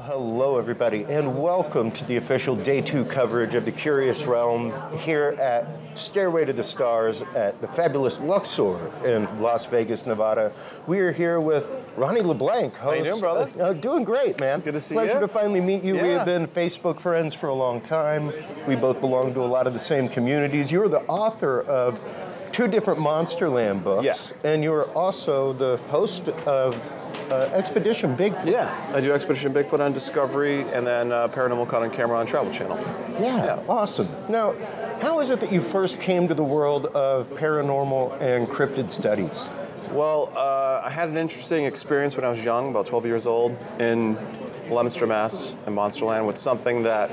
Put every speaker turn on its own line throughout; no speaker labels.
Hello, everybody, and welcome to the official Day 2 coverage of the Curious Realm here at Stairway to the Stars at the fabulous Luxor in Las Vegas, Nevada. We are here with Ronny LeBlanc, host.
How you doing, brother?
Doing great, man.
Good to see you.
Pleasure to finally meet you.
Yeah.
We have been Facebook friends for a long time. We both belong to a lot of the same communities. You're the author of 2 different Monsterland books,
Yeah.
and you're also the host of Expedition Bigfoot.
Yeah, I do Expedition Bigfoot on Discovery and then Paranormal Caught on Camera on Travel Channel.
Yeah, awesome. Now, how is it that you first came to the world of paranormal and cryptid studies?
Well, I had an interesting experience when I was young, about 12 years old, in Leominster, Mass, in Monsterland, with something that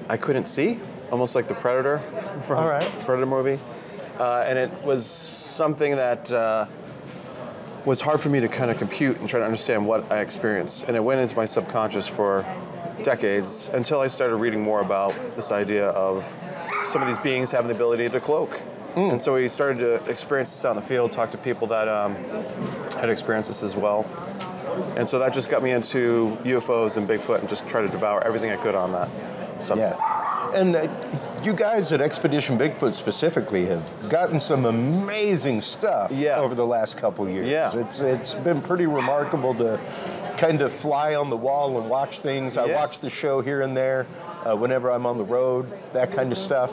I couldn't see, almost like the Predator from Predator movie. And it was something that was hard for me to kind of compute and try to understand what I experienced. And it went into my subconscious for decades until I started reading more about this idea of some of these beings having the ability to cloak. And so we started to experience this out in the field, talk to people that had experienced this as well. And so that just got me into UFOs and Bigfoot and just tried to devour everything I could on that subject.
Yeah. And you guys at Expedition Bigfoot specifically have gotten some amazing stuff over the last couple years.
Yeah.
It's been pretty remarkable to kind of fly on the wall and watch things. I watch the show here and there whenever I'm on the road, that kind of stuff.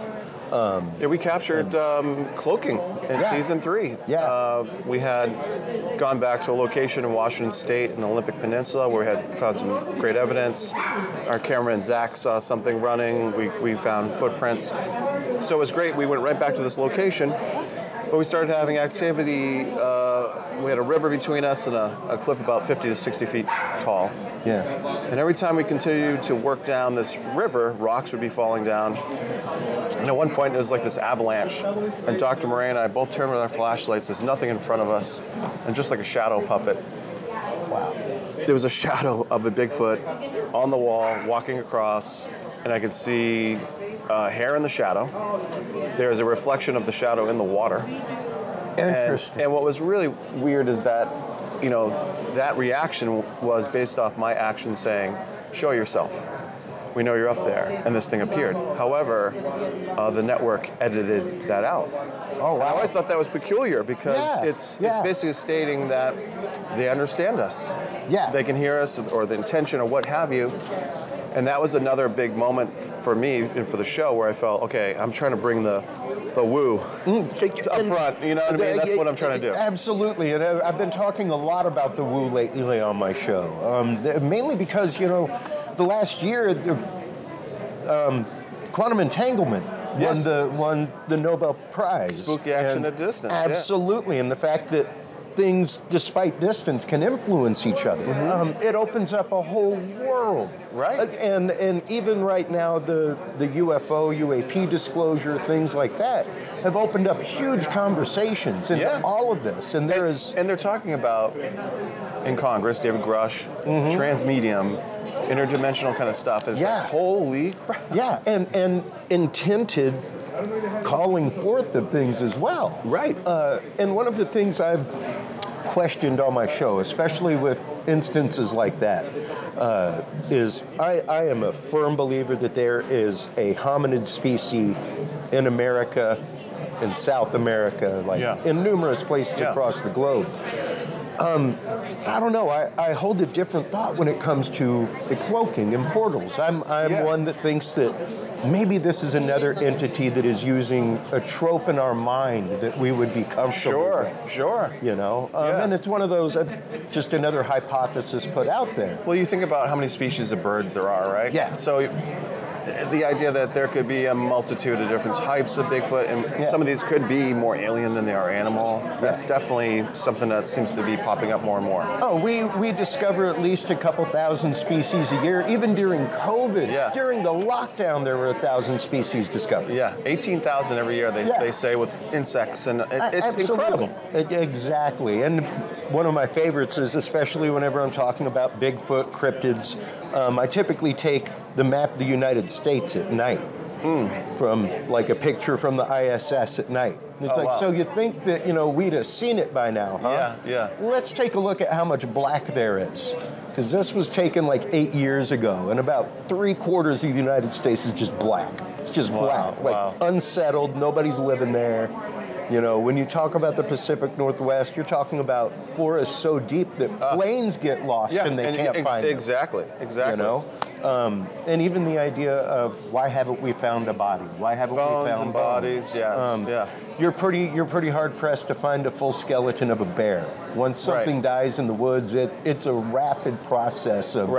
We captured cloaking in season 3.
Yeah.
We had gone back to a location in Washington State in the Olympic Peninsula where we had found some great evidence. Our cameraman Zach saw something running. We found footprints. So it was great. We went right back to this location, but we started having activity. We had a river between us and a cliff about 50 to 60 feet tall.
Yeah.
And every time we continued to work down this river, rocks would be falling down. And at one point, it was like this avalanche. And Dr. Murray and I both turned with our flashlights. There's nothing in front of us, and just like a shadow puppet.
Wow.
There was a shadow of a Bigfoot on the wall, walking across, and I could see hair in the shadow. There's a reflection of the shadow in the water.
Interesting.
And what was really weird is that, that reaction was based off my action saying, "Show yourself. We know you're up there," and this thing appeared. However, the network edited that out.
Oh, wow.
I always thought that was peculiar because it's basically stating that they understand us.
Yeah.
They can hear us, or the intention or what have you. And that was another big moment for me and for the show where I felt, okay, I'm trying to bring the woo up front. You know what I mean? That's what I'm trying to do.
Absolutely. And I've been talking a lot about the woo lately on my show, mainly because, the last year, quantum entanglement won the Nobel Prize.
Spooky action at distance.
Absolutely. And the fact that things, despite distance, can influence each other. It opens up a whole world.
Right.
And even right now, the UFO, UAP disclosure, things like that, have opened up huge conversations into all of this. And
they're talking about, in Congress, David Grush, transmedium, interdimensional kind of stuff. It's like, holy crap.
Yeah, and intended calling forth the things as well.
Right.
And one of the things I've questioned on my show, especially with instances like that, is I am a firm believer that there is a hominid species in America, in South America, in numerous places across the globe. I don't know. I hold a different thought when it comes to the cloaking and portals. I'm one that thinks that maybe this is another entity that is using a trope in our mind that we would be comfortable with.
Sure.
And it's one of those, just another hypothesis put out there.
Well, you think about how many species of birds there are, right?
Yeah.
So the idea that there could be a multitude of different types of Bigfoot, and some of these could be more alien than they are animal. That's definitely something that seems to be popping up more and more.
Oh, we discover at least a couple thousand species a year. Even during COVID, during the lockdown, there were 1,000 species discovered.
Yeah, 18,000 every year, they say, with insects, and it's incredible.
Exactly. And one of my favorites is, especially whenever I'm talking about Bigfoot, cryptids, I typically take the map of the United States at night. from like a picture from the ISS at night. And it's
wow.
so you think that, we'd have seen it by now, huh?
Yeah.
Let's take a look at how much black there is. Because this was taken like 8 years ago, and about 3/4 of the United States is just black. It's just black, like unsettled, nobody's living there. When you talk about the Pacific Northwest, you're talking about forests so deep that planes get lost and they can't find them.
Exactly.
And even the idea of why haven't we found a body? Why haven't we found
and bodies? Yes.
You're pretty hard pressed to find a full skeleton of a bear. Once something dies in the woods, it's a rapid process of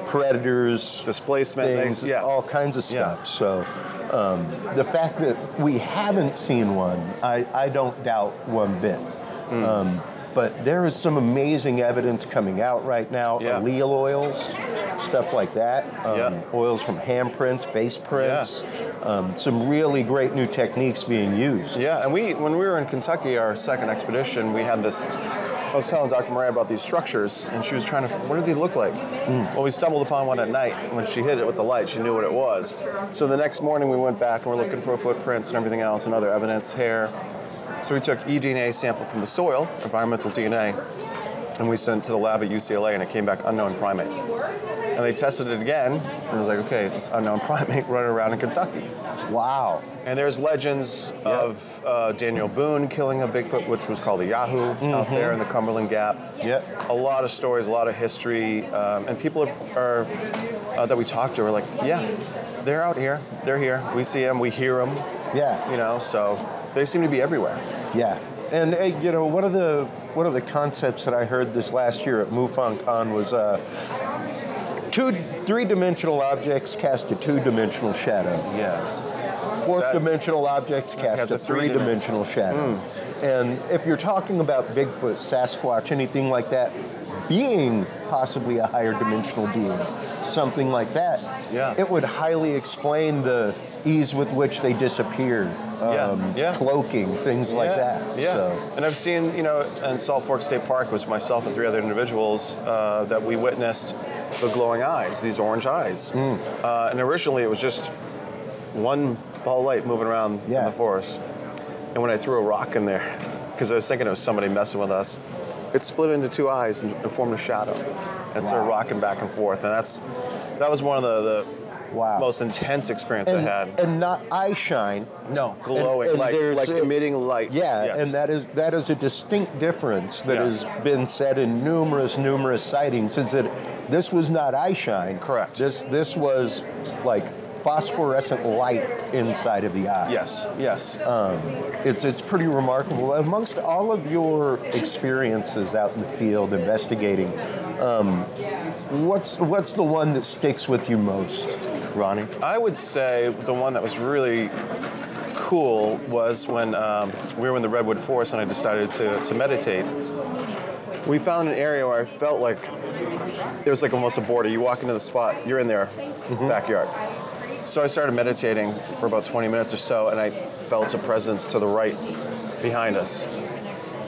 predators,
displacement,
things, all kinds of stuff. So the fact that we haven't seen one, I don't doubt one bit. But there is some amazing evidence coming out right now. Allele oils, stuff like that. Oils from handprints, face prints. Some really great new techniques being used.
Yeah, and when we were in Kentucky, our second expedition, we had this. I was telling Dr. Maria about these structures, and she was trying to, what did they look like? Well, we stumbled upon one at night. When she hit it with the light, she knew what it was. So the next morning we went back and we're looking for footprints and everything else and other evidence, hair. So we took eDNA sample from the soil, environmental DNA, and we sent it to the lab at UCLA, and it came back unknown primate. And they tested it again, and it was like, okay, this unknown primate running around in Kentucky.
Wow.
And there's legends of Daniel Boone killing a Bigfoot, which was called a Yahoo, out there in the Cumberland Gap. A lot of stories, a lot of history, and people are that we talked to are like, they're out here, they're here, we see them, we hear them. So they seem to be everywhere.
And one of the concepts that I heard this last year at MUFON was 3-dimensional objects cast a 2-dimensional shadow. Fourth-dimensional objects cast a 3-dimensional shadow. And if you're talking about Bigfoot, Sasquatch, anything like that, being possibly a higher dimensional being, something like that, it would highly explain the ease with which they disappeared, cloaking, things like that. So.
And I've seen, in Salt Fork State Park was myself and 3 other individuals that we witnessed the glowing eyes, these orange eyes. And originally it was just one ball of light moving around in the forest. And when I threw a rock in there, because I was thinking it was somebody messing with us, it split into 2 eyes and formed a shadow and started rocking back and forth. And that was one of the most intense experience I had.
And not eye shine.
No, glowing, and like emitting light.
And that is a distinct difference that has been said in numerous sightings, is that this was not eye shine.
Correct.
This was like phosphorescent light inside of the eye.
Yes.
It's pretty remarkable. Amongst all of your experiences out in the field investigating, what's the one that sticks with you most, Ronnie?
I would say the one that was really cool was when we were in the Redwood Forest and I decided to meditate. We found an area where I felt like it was like almost a border. You walk into the spot, you're in their backyard. So I started meditating for about 20 minutes or so, and I felt a presence to the right behind us.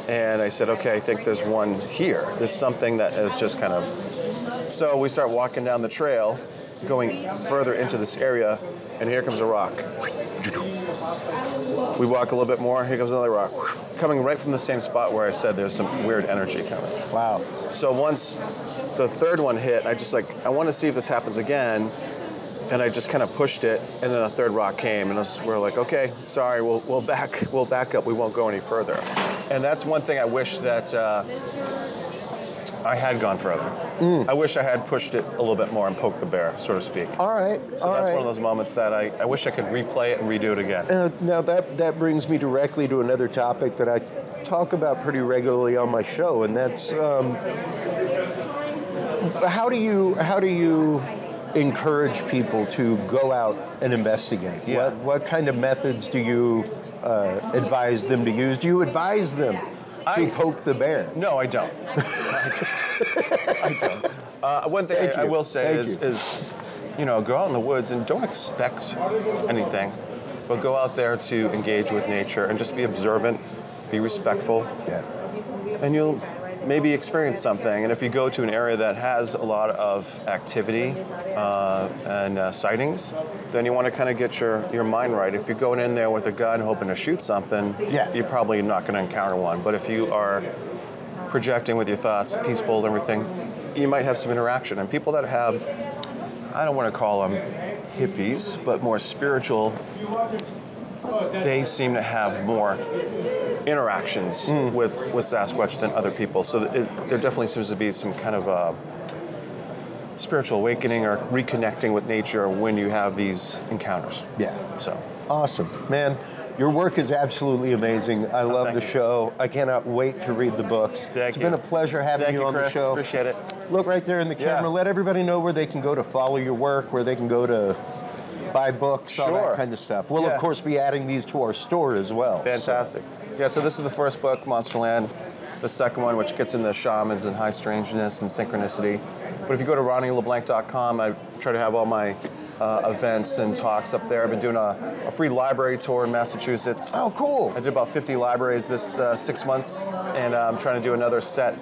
And I said, okay, I think there's one here. There's something that is just kind of... So we start walking down the trail, going further into this area, and here comes a rock. We walk a little bit more, here comes another rock. Coming right from the same spot where I said there's some weird energy coming.
Wow.
So once the third one hit, I want to see if this happens again. And I just kind of pushed it, and then a third rock came, and we're like, okay, sorry, we'll back up. We won't go any further. And that's one thing I wish that I had gone further. I wish I had pushed it a little bit more and poked the bear, so to speak.
All right.
So that's one of those moments that I wish I could replay it and redo it again.
Now that brings me directly to another topic that I talk about pretty regularly on my show, and that's how do you encourage people to go out and investigate? What kind of methods do you advise them to use? Do you advise them to poke the bear?
No, I don't. I don't. One thing I will say is, go out in the woods and don't expect anything, but go out there to engage with nature and just be observant, be respectful, and you'll maybe experience something. And if you go to an area that has a lot of activity and sightings, then you want to kind of get your mind right. If you're going in there with a gun hoping to shoot something, you're probably not going to encounter one. But if you are projecting with your thoughts, peaceful and everything, you might have some interaction. And people that have, I don't want to call them hippies, but more spiritual, they seem to have more interactions with Sasquatch than other people. So there definitely seems to be some kind of spiritual awakening or reconnecting with nature when you have these encounters.
Yeah.
So
awesome, man. Your work is absolutely amazing. I love the show. I cannot wait to read the books.
It's
been a pleasure having you on
Chris.
the show.
Appreciate it.
Look right there in the camera. Let everybody know where they can go to follow your work, where they can go to buy books, all that kind of stuff. We'll, of course, be adding these to our store as well.
Fantastic. So. So this is the first book, Monsterland. The second one, which gets into shamans and high strangeness and synchronicity. But if you go to RonnyLeBlanc.com, I try to have all my events and talks up there. I've been doing a free library tour in Massachusetts.
Oh, cool.
I did about 50 libraries this 6 months, and I'm trying to do another set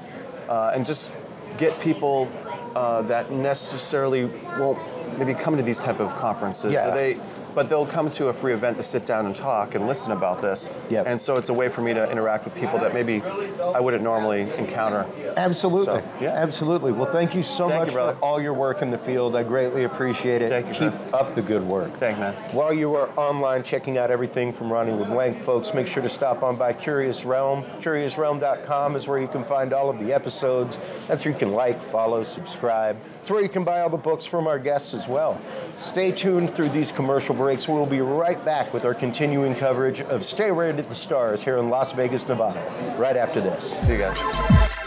and just get people that necessarily won't maybe come to these type of conferences. So but they'll come to a free event to sit down and talk and listen about this. And so it's a way for me to interact with people that maybe I wouldn't normally encounter.
Absolutely. Absolutely. Well, thank you so much for all your work in the field. I greatly appreciate it.
Thank you,
Keep up the good work.
Thank you, man.
While you are online checking out everything from Ronny LeBlanc, folks, make sure to stop on by Curious Realm. CuriousRealm.com is where you can find all of the episodes. That's where you can like, follow, subscribe. It's where you can buy all the books from our guests as well. Stay tuned through these commercial breaks. We'll be right back with our continuing coverage of Stairway to the Stars here in Las Vegas, Nevada, right after this.
See you guys.